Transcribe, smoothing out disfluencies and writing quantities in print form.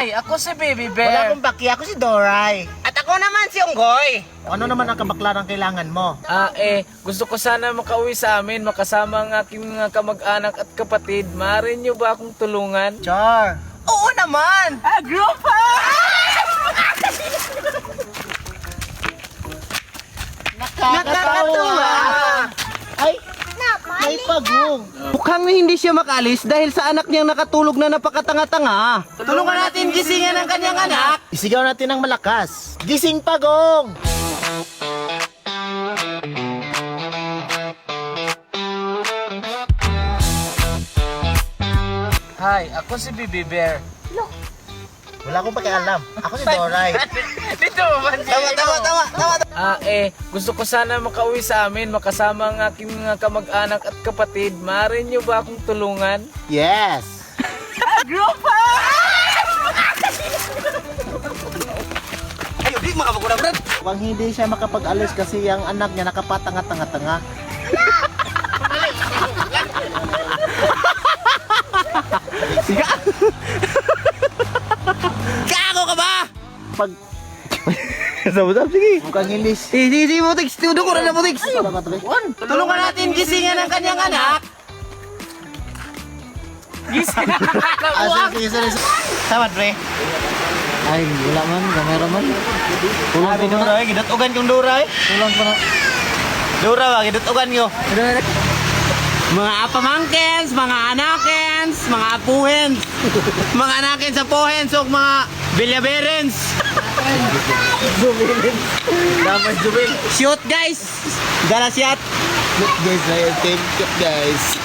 Ay, ako si Baby Wala Bear. akong baki, ako si Doray. At ako naman si Unggoy. Ano naman ang kabaklarang kailangan mo? Gusto ko sana makauwi sa amin, makasama ang aking mga kamag-anak at kapatid. Maaari niyo ba akong tulungan? Char. Oo naman. Grupo! Nakakatuwa. Ay, may pagong. Mukhang hindi siya makalis dahil sa anak niyang nakatulog na napakatanga-tanga. Tulungan natin gisingin ang kanyang anak. Isigaw natin ng malakas. Gising pagong! Hi, ako si Baby Bear. Wala akong pakialam. Ako si Doray. Dito ba? Tama. Gusto ko sana makauwi sa amin, makasama ang aking mga kamag-anak at kapatid. Maaari niyo ba akong tulungan? Yes. Grupo! Ayo, di makapagurang. Pag hindi siya makapag-alis kasi ang anak niya nakapatanga-tanga-tanga. Gago ka ba? Pag... Sabot-sabot, sige. Mukhang hindi... Sige, Mutix. Tudo ko na, Mutix. Tulungan natin gisingin ang kanyang anak. Gisingin ang anak. Sige. Tama, pre. Ay, wala man. Kamera man. Sabi Duray, gidutugan kong Duray. Tulang pa na. Dura ba, gidutugan nyo. Mga apamangkens, mga anakens, mga apuhens, mga anakens, apuhens, o mga bilyaberens. Dapat jubil. Shoot, guys! Dala shot! Guys, I think guys.